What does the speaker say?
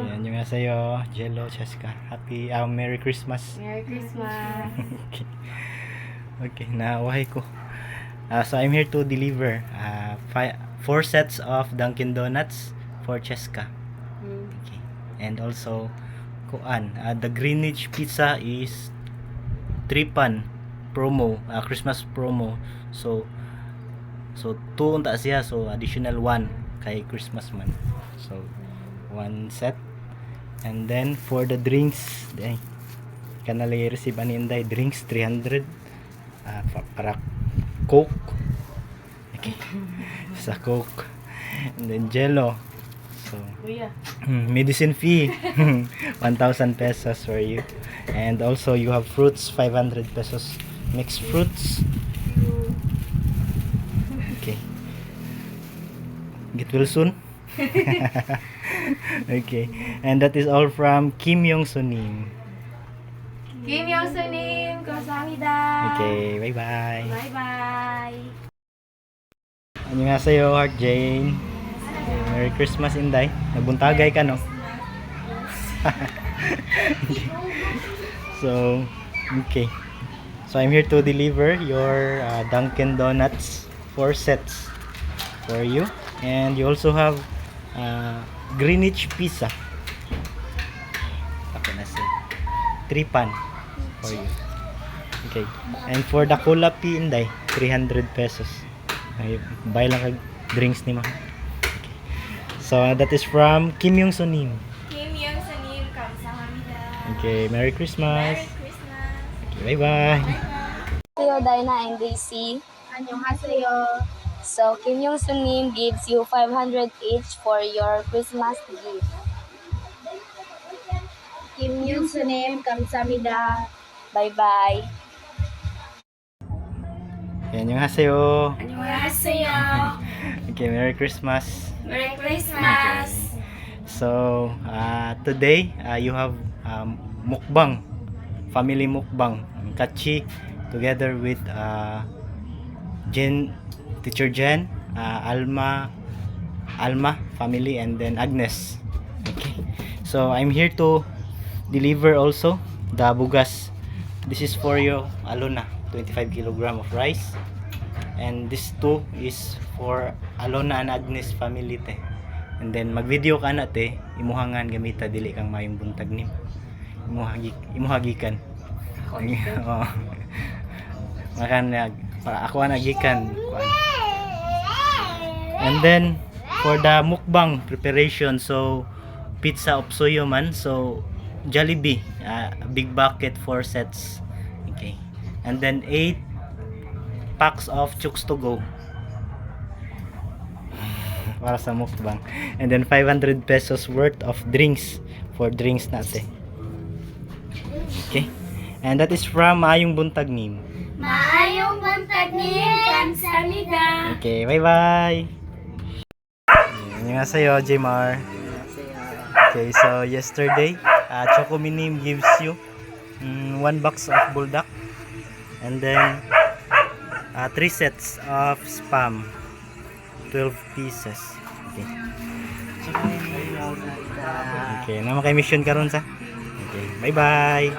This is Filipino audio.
Yan yung sa'yo, Jello, Cheska. Happy, Merry Christmas. Merry Christmas. Okay. Okay, nawahay ko. So I'm here to deliver 4 sets of Dunkin Donuts for Cheska. Okay. And also the Greenwich pizza is 3-pan promo, Christmas promo. So 2 unta siya, so additional 1 kay Christmas man. So 1 set. And then for the drinks, kanalay receive ani inday drinks 300 para Coke. Okay. Sa Coke. And then Jello. So Kuya. medicine fee 1,000 pesos for you. And also you have fruits 500 pesos, mixed fruits. Okay. Get well soon. Okay. And that is all from Kim Yong Sunim. Kim Yong Sunim, 감사합니다. Okay, bye bye. Bye bye. Ano nga sa'yo, Heart Jane? Merry Christmas, Inday. Nagbuntagay ka, no? So, okay. So, I'm here to deliver your Dunkin Donuts 4 sets for you. And you also have Greenwich pizza. Ako na siya. 3-pan for you. Okay. And for the Cola P, Inday, 300 pesos. Ay, buy lang kag drinks ni ma. Okay. So, that is from Kim Yong Sunim. Kim Yong Sunim, 감사합니다. Okay, Merry Christmas. Merry Christmas. Okay, bye-bye. Hello, Dina and Daisy. 안녕하세요. So, Kim Yong Sunim gives you 500 each for your Christmas gift. Kim Yong Sunim, 감사합니다. Bye-bye. Yan yung haseyo. 안녕하세요. Okay, Merry Christmas. Merry Christmas. So, today, you have mukbang. Family mukbang. Kachi, together with Teacher Jen, Alma family, and then Agnes. Okay. So, I'm here to deliver also the bugas. This is for you, Alona, 25 kilogram of rice. And this 2 is for Alona and Agnes family te. And then mag-video ka na te, imuhangan gamita dili kang mayong buntag nim. Imuhagikan. Oo. Makan ako nagikan. And then for the mukbang preparation, so pizza of soyo man, so Jollibee, a big bucket 4 sets. Okay. And then 8 packs of Chooks to go para sa mukbang. And then 500 pesos worth of drinks for drinks natin. Okay. And that is from Maayong Buntag Nim. 마ayong buntag 님, 감사합니다. Okay, bye-bye. Annyeonghaseyo, Jmar. Okay, so yesterday, Choco Minim gives you 1 box of buldak. And then 3 sets of spam, 12 pieces. Okay. Okay, naman kay mission karon sa. Okay, bye-bye.